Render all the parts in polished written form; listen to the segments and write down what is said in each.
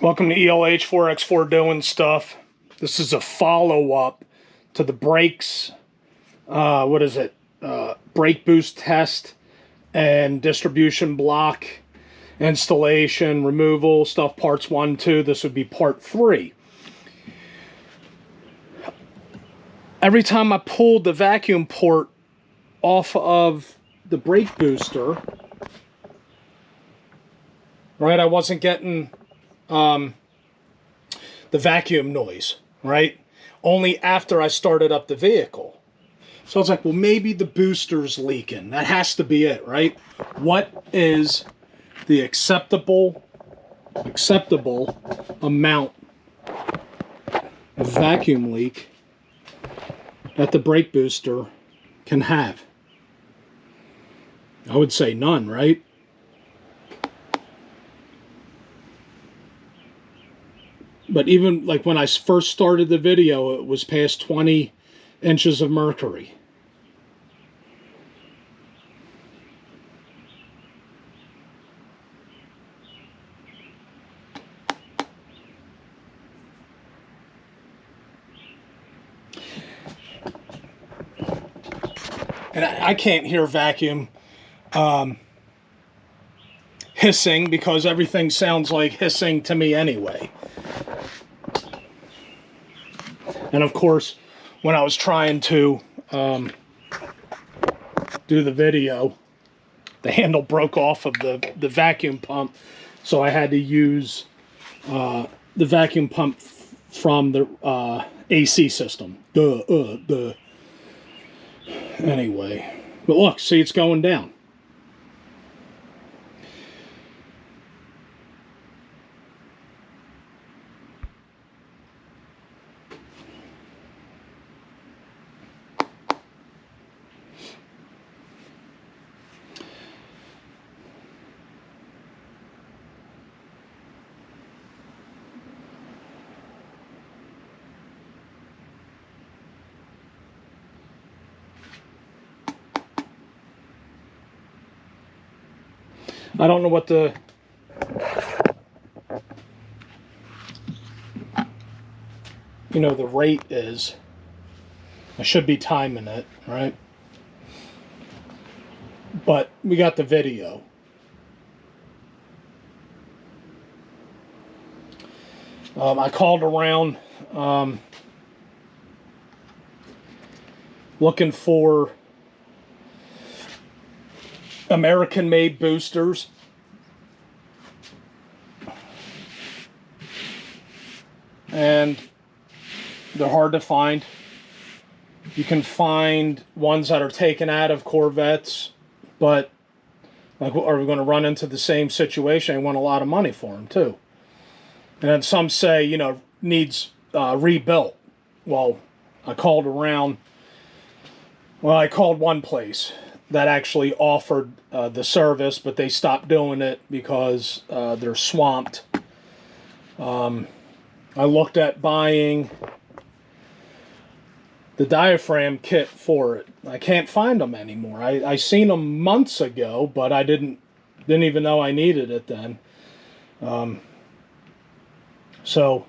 Welcome to ELH 4x4 doing stuff. This is a follow-up to the brakes, brake boost test and distribution block installation, removal, stuff parts 1, 2. This would be part 3. Every time I pulled the vacuum port off of the brake booster, right, I wasn't getting the vacuum noise, right? Only after I started up the vehicle. So I was like, well, maybe the booster's leaking. That has to be it, right? What is the acceptable amount of vacuum leak that the brake booster can have? I would say none, right? But even like when I first started the video, it was past 20 inches of mercury. And I can't hear vacuum hissing because everything sounds like hissing to me anyway. And of course, when I was trying to do the video, the handle broke off of the vacuum pump, so I had to use the vacuum pump from the AC system. Duh. Anyway, but look, see, it's going down. I don't know what the the rate is. I should be timing it, right? But we got the video. I called around looking for American-made boosters. And they're hard to find. You can find ones that are taken out of Corvettes, but like, are we going to run into the same situation? They want a lot of money for them too. And then some say, needs rebuilt. Well, I called around. Well, I called one place that actually offered the service, but they stopped doing it because they're swamped. I looked at buying the diaphragm kit for it. I can't find them anymore. I seen them months ago, but I didn't even know I needed it then. So,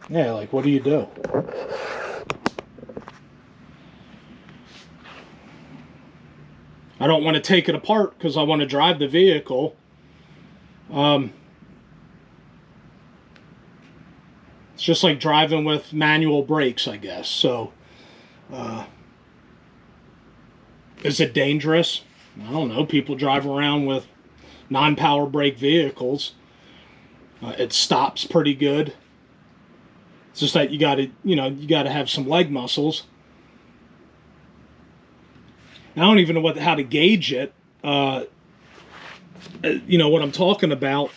yeah, like, what do you do? I don't want to take it apart because I want to drive the vehicle. It's just like driving with manual brakes, I guess. So, is it dangerous? I don't know. People drive around with non-power brake vehicles. It stops pretty good. It's just that you got to have some leg muscles. I don't even know how to gauge it. What I'm talking about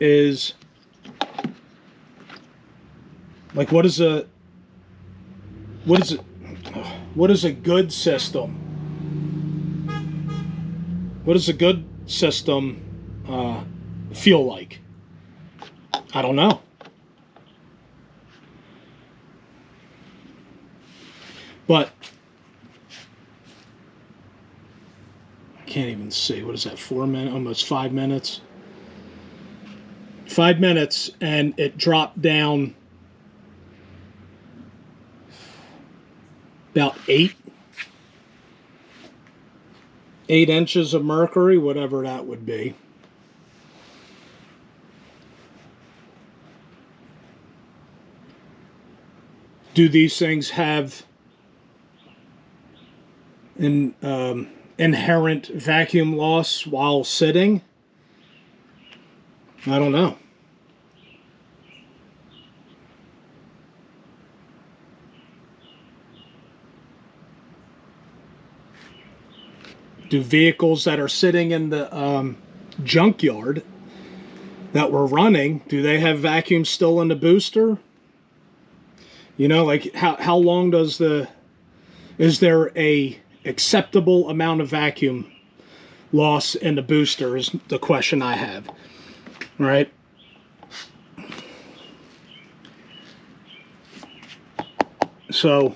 is like, what is a good system? What does a good system feel like? I don't know. But I can't even see. What is that, 4 minutes? Almost 5 minutes. 5 minutes, and it dropped down about 8 inches of mercury, whatever that would be. Do these things have an inherent vacuum loss while sitting? I don't know. Do vehicles that are sitting in the junkyard that were running, do they have vacuum still in the booster? You know, like how long does is there a acceptable amount of vacuum loss in the booster is the question I have, right? So,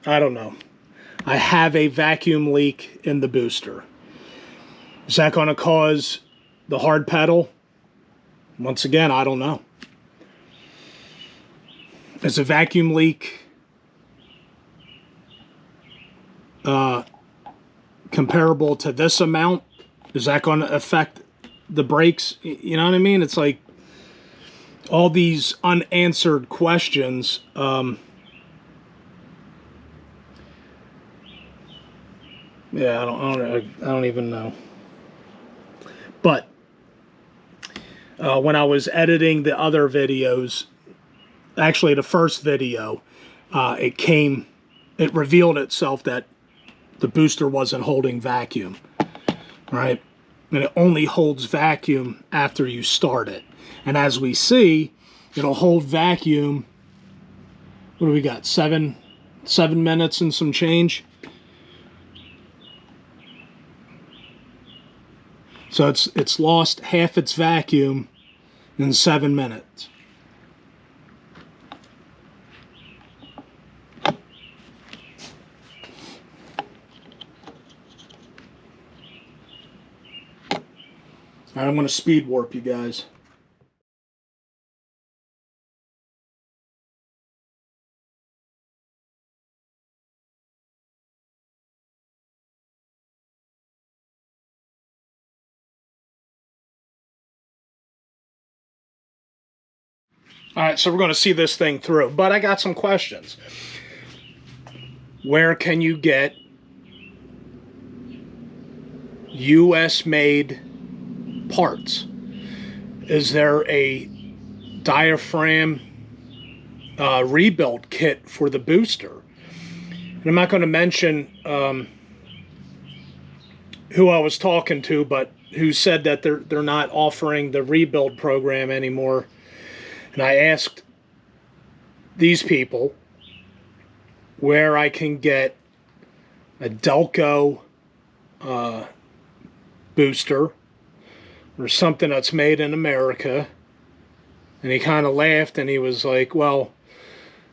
I don't know. I have a vacuum leak in the booster. Is that going to cause the hard pedal? Once again, I don't know. Is a vacuum leak comparable to this amount? Is that going to affect the brakes? You know what I mean? It's like all these unanswered questions. Yeah, I don't even know. But when I was editing the other videos, actually the first video, it revealed itself that the booster wasn't holding vacuum, right? And it only holds vacuum after you start it. And as we see, it'll hold vacuum. What do we got? 7 minutes and some change. So it's lost half its vacuum in 7 minutes. All right, I'm going to speed warp you guys. All right, so we're going to see this thing through, but I got some questions. Where can you get US-made parts? Is there a diaphragm rebuild kit for the booster? And I'm not going to mention who I was talking to, but who said that they're not offering the rebuild program anymore. And I asked these people where I can get a Delco booster or something that's made in America. And he kind of laughed and he was like, well,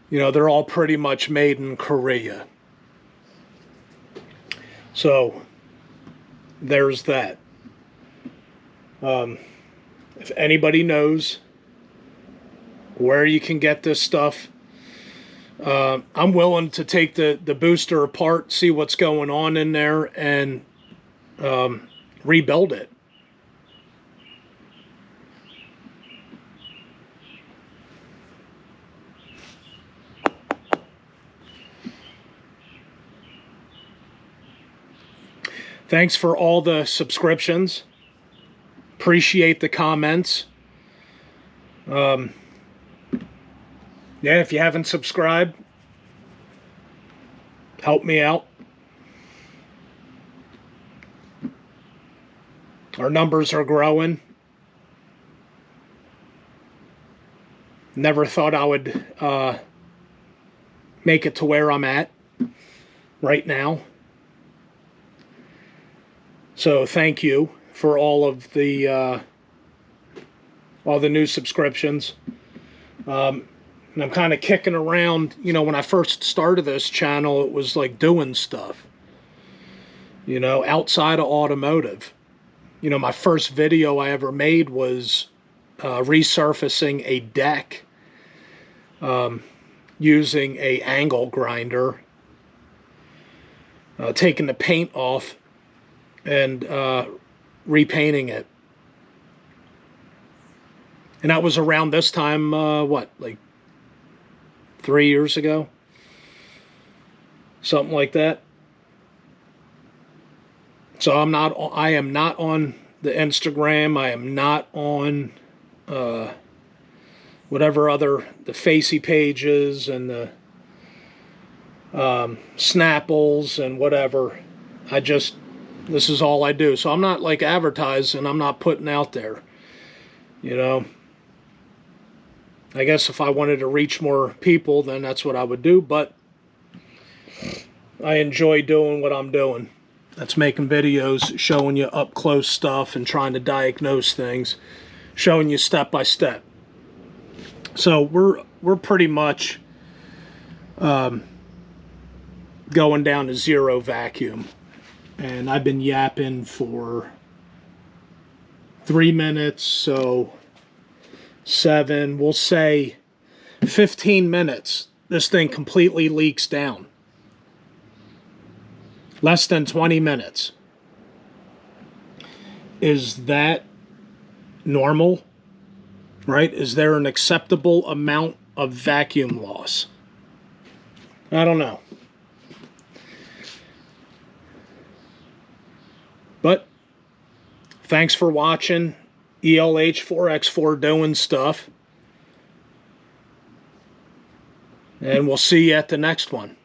you know, they're all pretty much made in Korea. So there's that. If anybody knows where you can get this stuff, I'm willing to take the booster apart, see what's going on in there, and rebuild it. Thanks for all the subscriptions. Appreciate the comments. Yeah, if you haven't subscribed, help me out. Our numbers are growing. Never thought I would make it to where I'm at right now. So thank you for all the new subscriptions. And I'm kind of kicking around, you know, when I first started this channel, it was like doing stuff, you know, outside of automotive. You know, my first video I ever made was resurfacing a deck using a angle grinder, taking the paint off and repainting it. And that was around this time, what, like 3 years ago? Something like that. So I am not on the Instagram. I am not on whatever other, the Facey pages and the Snapples and whatever. This is all I do. So I'm not like advertising. I'm not putting out there, you know. I guess if I wanted to reach more people, then that's what I would do. But I enjoy doing what I'm doing. That's making videos, showing you up close stuff and trying to diagnose things, showing you step by step. So we're pretty much going down to zero vacuum. And I've been yapping for 3 minutes, so 7, we'll say 15 minutes, this thing completely leaks down. Less than 20 minutes. Is that normal? Right? Is there an acceptable amount of vacuum loss? I don't know. But thanks for watching. ELH4X4 doing stuff. And we'll see you at the next one.